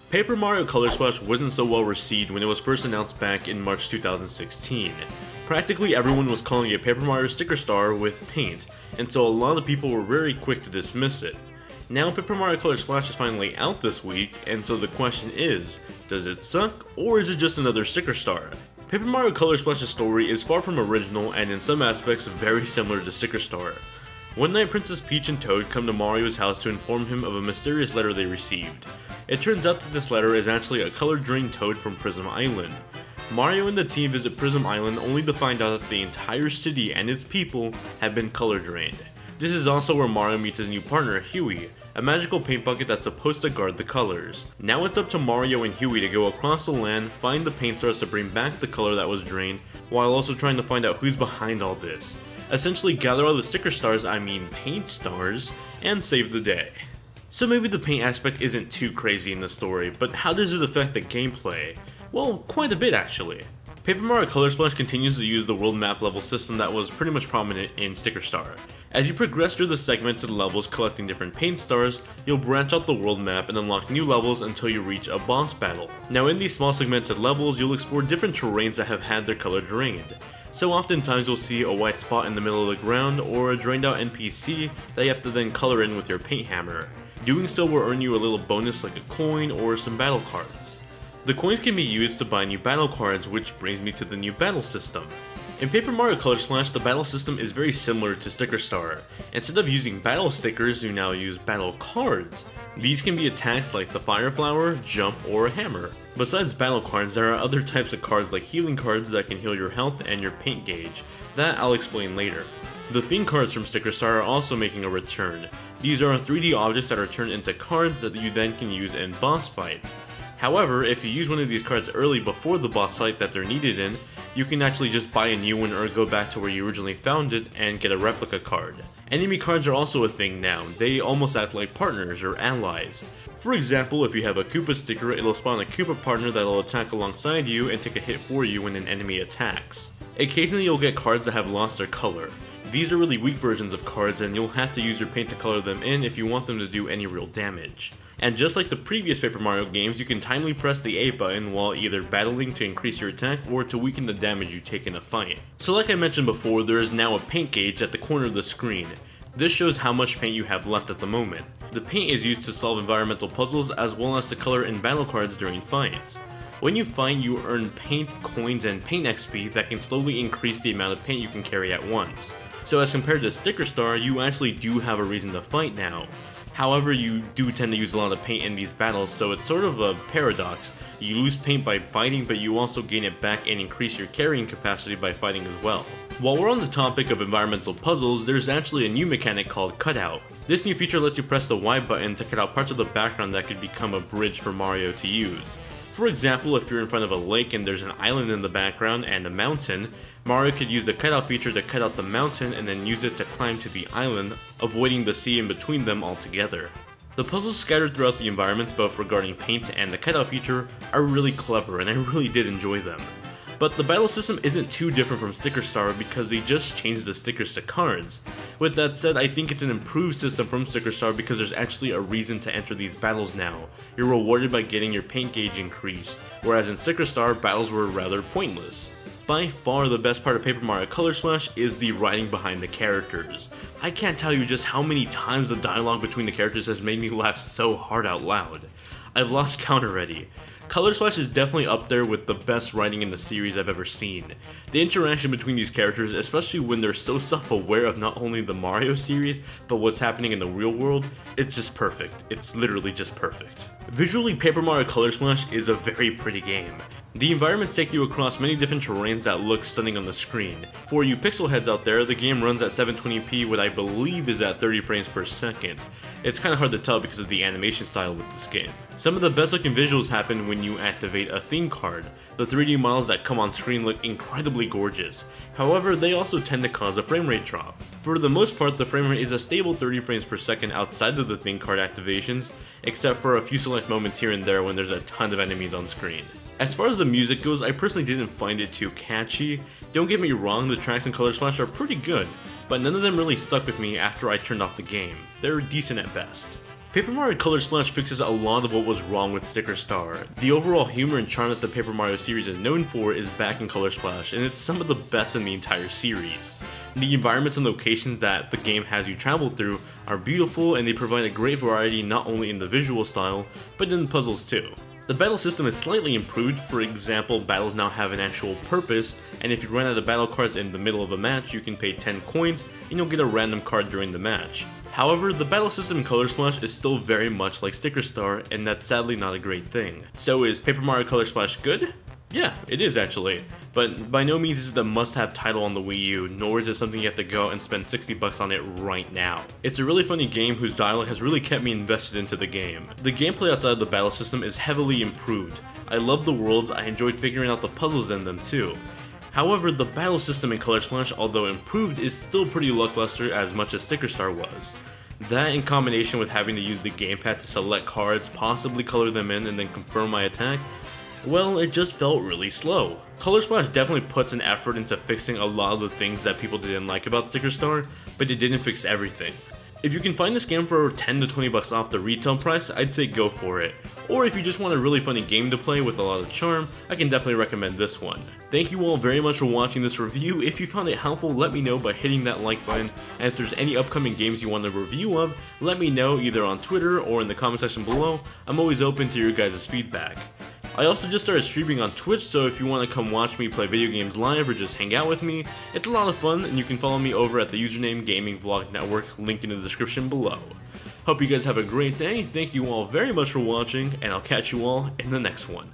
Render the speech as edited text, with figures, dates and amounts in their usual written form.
Paper Mario Color Splash wasn't so well received when it was first announced back in March 2016. Practically everyone was calling it Paper Mario Sticker Star with paint, and so a lot of people were very quick to dismiss it. Now Paper Mario Color Splash is finally out this week, and so the question is, does it suck, or is it just another sticker star? Paper Mario Color Splash's story is far from original and in some aspects very similar to Sticker Star. One night Princess Peach and Toad come to Mario's house to inform him of a mysterious letter they received. It turns out that this letter is actually a color-drained Toad from Prism Island. Mario and the team visit Prism Island only to find out that the entire city and its people have been color-drained. This is also where Mario meets his new partner, Huey, a magical paint bucket that's supposed to guard the colors. Now it's up to Mario and Huey to go across the land, find the paint stars to bring back the color that was drained, while also trying to find out who's behind all this. Essentially gather all the sticker stars, paint stars, and save the day. So maybe the paint aspect isn't too crazy in the story, but how does it affect the gameplay? Well, quite a bit actually. Paper Mario Color Splash continues to use the world map level system that was pretty much prominent in Sticker Star. As you progress through the segmented levels collecting different paint stars, you'll branch out the world map and unlock new levels until you reach a boss battle. Now in these small segmented levels, you'll explore different terrains that have had their color drained. So oftentimes you'll see a white spot in the middle of the ground or a drained out NPC that you have to then color in with your paint hammer. Doing so will earn you a little bonus like a coin or some battle cards. The coins can be used to buy new battle cards, which brings me to the new battle system. In Paper Mario Color Splash, the battle system is very similar to Sticker Star. Instead of using battle stickers, you now use battle cards. These can be attacks like the Fire Flower, Jump, or a Hammer. Besides battle cards, there are other types of cards like healing cards that can heal your health and your paint gauge. That I'll explain later. The theme cards from Sticker Star are also making a return. These are 3D objects that are turned into cards that you then can use in boss fights. However, if you use one of these cards early before the boss fight that they're needed in, you can actually just buy a new one or go back to where you originally found it and get a replica card. Enemy cards are also a thing now. They almost act like partners or allies. For example, if you have a Koopa sticker, it'll spawn a Koopa partner that'll attack alongside you and take a hit for you when an enemy attacks. Occasionally you'll get cards that have lost their color. These are really weak versions of cards and you'll have to use your paint to color them in if you want them to do any real damage. And just like the previous Paper Mario games, you can timely press the A button while either battling to increase your attack or to weaken the damage you take in a fight. So like I mentioned before, there is now a paint gauge at the corner of the screen. This shows how much paint you have left at the moment. The paint is used to solve environmental puzzles as well as to color in battle cards during fights. When you fight, you earn paint, coins, and paint XP that can slowly increase the amount of paint you can carry at once. So as compared to Sticker Star, you actually do have a reason to fight now. However, you do tend to use a lot of paint in these battles, so it's sort of a paradox. You lose paint by fighting, but you also gain it back and increase your carrying capacity by fighting as well. While we're on the topic of environmental puzzles, there's actually a new mechanic called Cutout. This new feature lets you press the Y button to cut out parts of the background that could become a bridge for Mario to use. For example, if you're in front of a lake and there's an island in the background and a mountain, Mario could use the cutout feature to cut out the mountain and then use it to climb to the island, avoiding the sea in between them altogether. The puzzles scattered throughout the environments, both regarding paint and the cutout feature, are really clever and I really did enjoy them. But the battle system isn't too different from Sticker Star because they just changed the stickers to cards. With that said, I think it's an improved system from Sticker Star because there's actually a reason to enter these battles now. You're rewarded by getting your paint gauge increased, whereas in Sticker Star, battles were rather pointless. By far the best part of Paper Mario Color Splash is the writing behind the characters. I can't tell you just how many times the dialogue between the characters has made me laugh so hard out loud. I've lost count already. Color Splash is definitely up there with the best writing in the series I've ever seen. The interaction between these characters, especially when they're so self-aware of not only the Mario series, but what's happening in the real world, it's just perfect. It's literally just perfect. Visually, Paper Mario Color Splash is a very pretty game. The environments take you across many different terrains that look stunning on the screen. For you pixel heads out there, the game runs at 720p, what I believe is at 30 frames per second. It's kinda hard to tell because of the animation style with this game. Some of the best looking visuals happen when you activate a theme card. The 3D models that come on screen look incredibly gorgeous. However, they also tend to cause a frame rate drop. For the most part, the frame rate is a stable 30 frames per second outside of the theme card activations, except for a few select moments here and there when there's a ton of enemies on screen. As far as the music goes, I personally didn't find it too catchy. Don't get me wrong, the tracks in Color Splash are pretty good, but none of them really stuck with me after I turned off the game. They're decent at best. Paper Mario Color Splash fixes a lot of what was wrong with Sticker Star. The overall humor and charm that the Paper Mario series is known for is back in Color Splash, and it's some of the best in the entire series. The environments and locations that the game has you travel through are beautiful, and they provide a great variety not only in the visual style, but in the puzzles too. The battle system is slightly improved. For example, battles now have an actual purpose, and if you run out of battle cards in the middle of a match, you can pay 10 coins and you'll get a random card during the match. However, the battle system in Color Splash is still very much like Sticker Star, and that's sadly not a great thing. So is Paper Mario Color Splash good? Yeah, it is actually, but by no means is it a must-have title on the Wii U, nor is it something you have to go out and spend $60 on it right now. It's a really funny game whose dialogue has really kept me invested into the game. The gameplay outside of the battle system is heavily improved. I love the worlds, I enjoyed figuring out the puzzles in them too. However, the battle system in Color Splash, although improved, is still pretty lackluster as much as Sticker Star was. That in combination with having to use the gamepad to select cards, possibly color them in, and then confirm my attack, well, it just felt really slow. Color Splash definitely puts an effort into fixing a lot of the things that people didn't like about Sticker Star, but it didn't fix everything. If you can find this game for 10 to 20 bucks off the retail price, I'd say go for it. Or if you just want a really funny game to play with a lot of charm, I can definitely recommend this one. Thank you all very much for watching this review. If you found it helpful, let me know by hitting that like button, and if there's any upcoming games you want a review of, let me know either on Twitter or in the comment section below. I'm always open to your guys' feedback. I also just started streaming on Twitch, so if you want to come watch me play video games live or just hang out with me, it's a lot of fun, and you can follow me over at the username Gaming Vlog Network, linked in the description below. Hope you guys have a great day, thank you all very much for watching, and I'll catch you all in the next one.